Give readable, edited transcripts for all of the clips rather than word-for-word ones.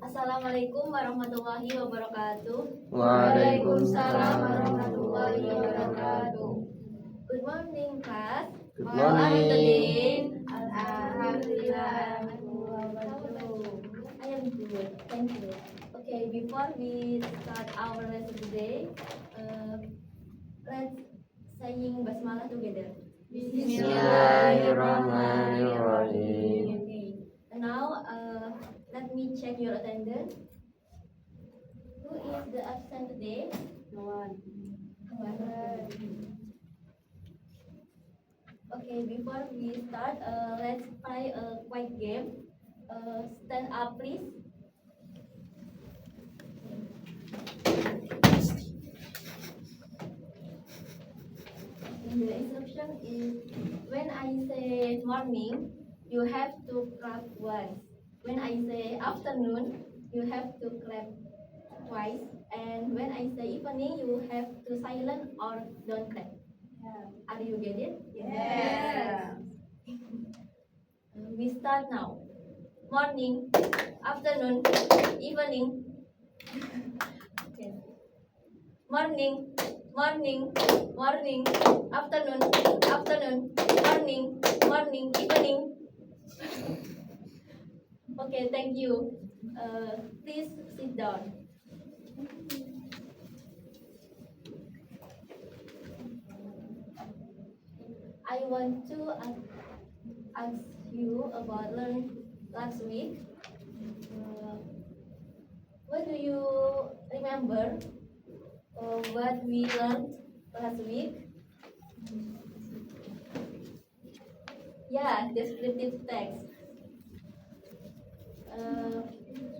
Assalamualaikum warahmatullahi wabarakatuh. Waalaikumsalam warahmatullahi wabarakatuh. Good morning, class. Good How are you today? morning. Alhamdulillah. I am good. Thank you. Okay, before we start our lesson today, let's saying basmalah together. Bismillahirrahmanirrahim. Okay. And now, let me check your attendance. Who is the absent today? No one. Okay, before we start, let's play a quick game. Stand up, please. The instruction is when I say morning, you have to clap once. When I say afternoon, you have to clap twice. And when I say evening, you have to silent or don't clap. Are you get it? Yes. We start now. Morning, afternoon, evening. Okay. Morning, morning, morning, afternoon, afternoon, morning, morning, evening. Okay, thank you. Please sit down. I want to ask you about learn last week. What do you remember? What we learned last week? Yeah, descriptive text.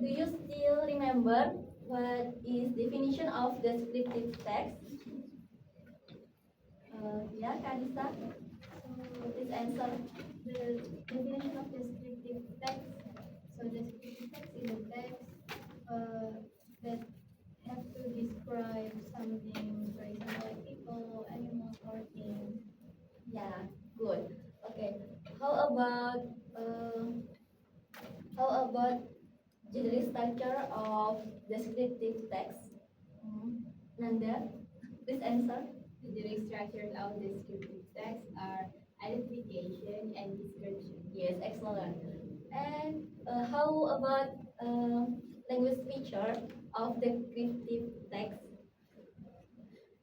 Do you still remember what is definition of descriptive text? Yeah, Kanisa, please answer. The definition of descriptive text. So descriptive text is a text that have to describe something, for example, like people, animals, or things. Yeah, good. Okay. How about generic structure of descriptive text? Nanda, please answer. The generic structures of descriptive text are identification and description. Yes, excellent. And how about language feature of descriptive text?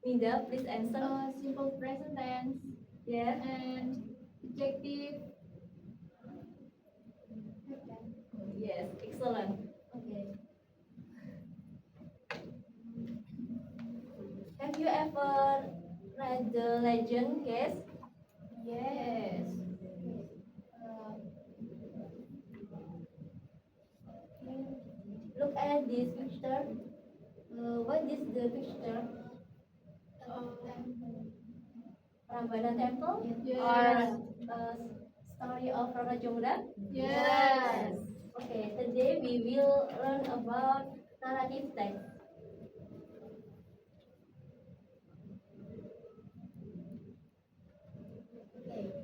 Nida, please answer. Simple present tense Yeah. and adjective. Yes, excellent. Okay. Have you ever read the legend, Guess? Yes. Look at this picture. What is the picture? Prambanan Temple? Yes. Or story of Rara Jonggrang? Yes. Okay, today we will learn about narrative text. Okay.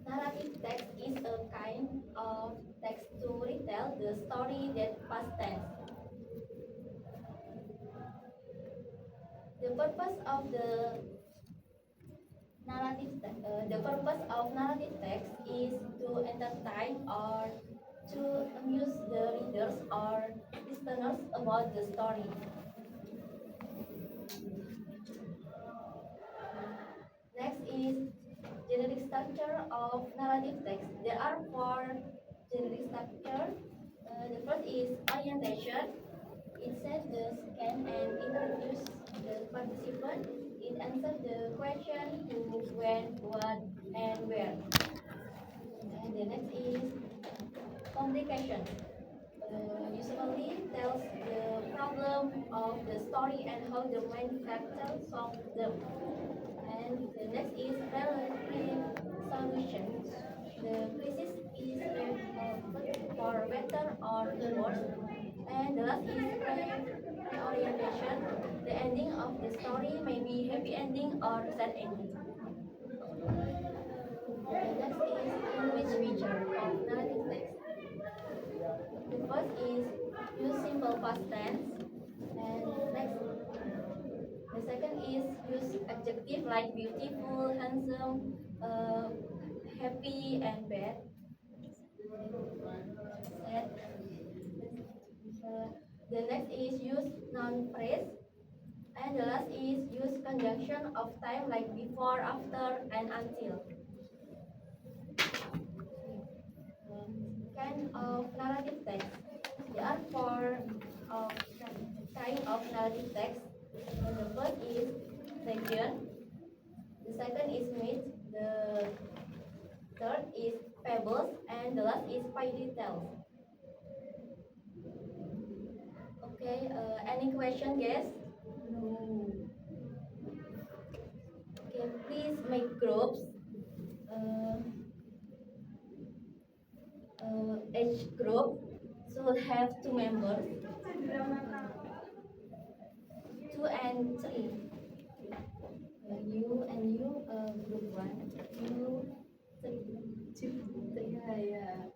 Narrative text is a kind of text to retell the story that past tense. The purpose of narrative text is to entertain or to amuse the readers or listeners about the story. Next is generic structure of narrative text. There are four generic structures. The first is orientation. It sets the scene and introduces the participant. It answers the question who, when, what, and where. And the next is complication. Usually tells the problem of the story and how the main character solve them. And the next is relative solution. The crisis is for better or worse. And the last is reorientation. The ending of the story may be happy ending or sad ending. The next is language feature of narrative text. past tense. And next, the second is use adjective like beautiful, handsome, happy, and bad. Sad. The next is use noun phrase. And the last is use conjunction of time like before, after, and until. Kind of narrative text. There are four kind of narrative text. And the first is legend. The second is myth. The third is fables, and the last is fairy tales. Okay. Any question, guys? Okay. Please make groups. Each group should have two members, two and three. You and you, group one, you, three. Yeah.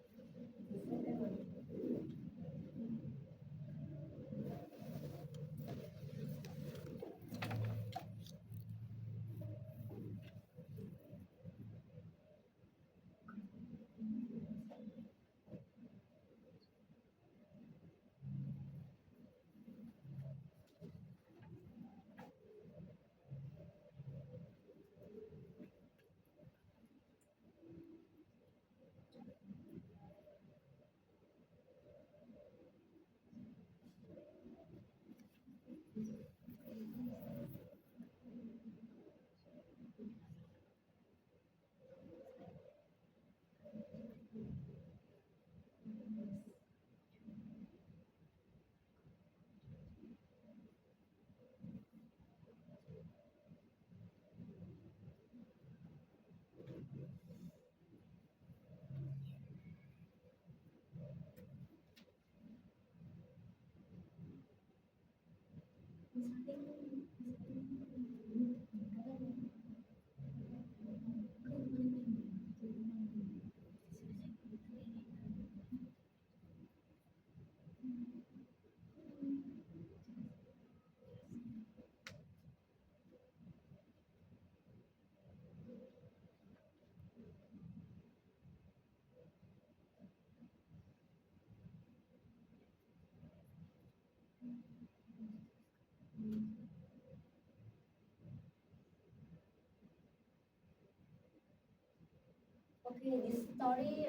Okay, this story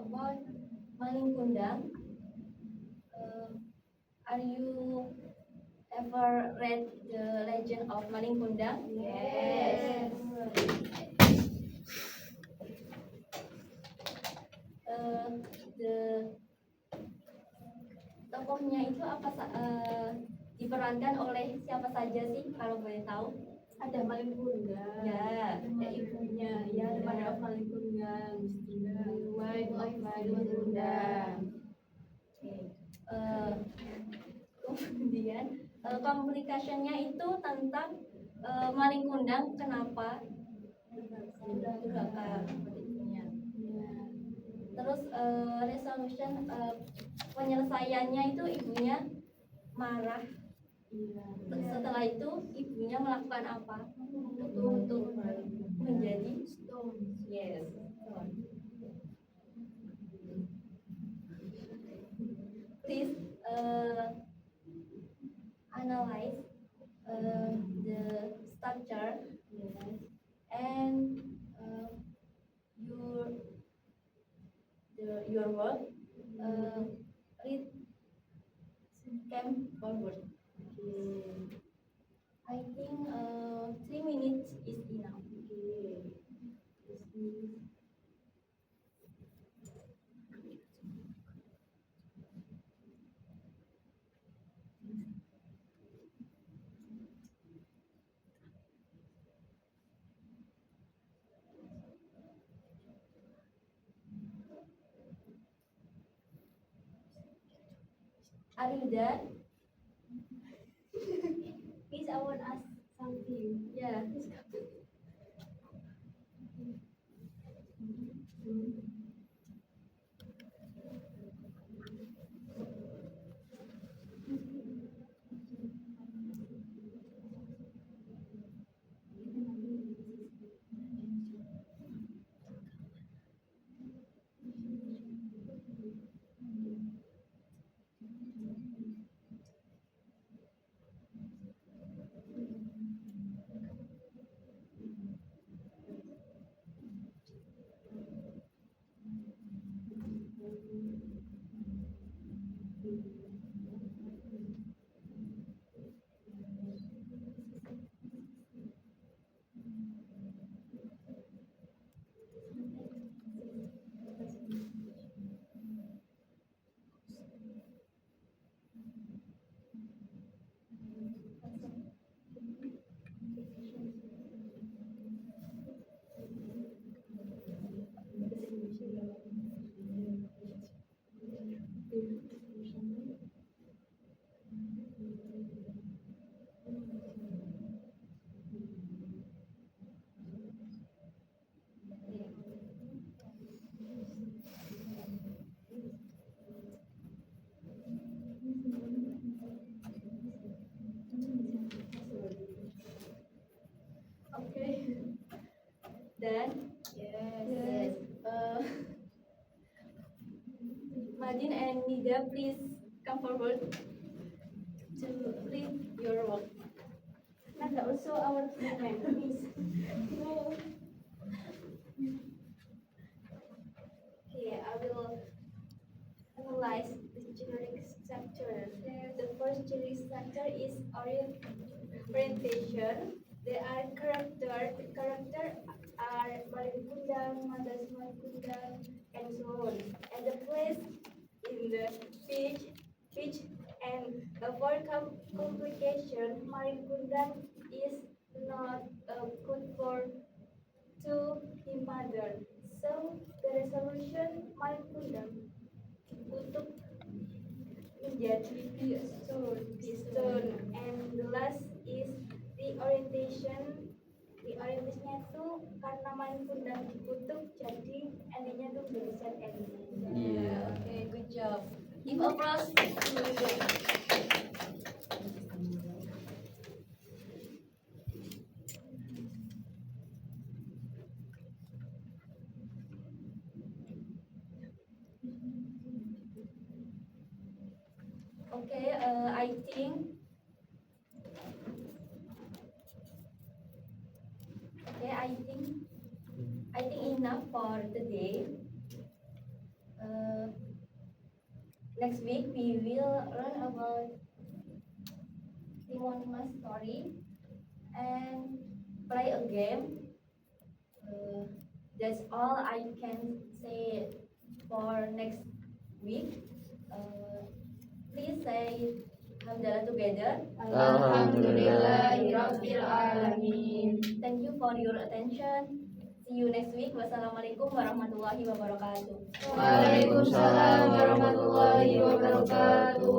about Maling Kundang. Are you ever read the legend of Maling Kundang? Yes. The tokohnya itu diperankan oleh siapa saja sih kalau boleh tahu? Ada Maling Kundang. Ya, Ada ibunya, ya, Ya. Mother of Maling Kundang, Wife of Maling Kundang. Kemudian complication-nya itu tentang Maling Kundang kenapa durhaka seperti itunya. Terus resolution penyelesaiannya itu ibunya marah. Setelah itu ibunya melakukan apa? Untuk menjadi stone. Yes. Stone. Please analyze the structure and your work. Read came forward. I think 3 minutes is enough. Are you there? Please, I want to ask something. Yeah. Okay. Then yes. Madin and Nida, please come forward to read your work. And also our friend, No. Okay, I will analyze the generic structure. The first generic structure is orientation. There are character. The character are Malin Kundang, Madas Kundang, and so on. And the place in the pitch and avoid complication. Malin Kundang is not good for to him mother. So the resolution Malin Kundang untuk menjadi piston, and the last is the orientation. The orientationnya itu karena main kundang dikutuk, jadi endingnya tuh jadi set ending. Yeah. Okay, good job. Give applause to them. Okay, I think enough for today. Next week we will learn about Timon Mas story and play a game. That's all I can say for next week. Please say Alhamdulillah together. Alhamdulillahirabbil alamin. Thank you for your attention. See you next week. Wassalamualaikum warahmatullahi wabarakatuh. Waalaikumsalam warahmatullahi wabarakatuh.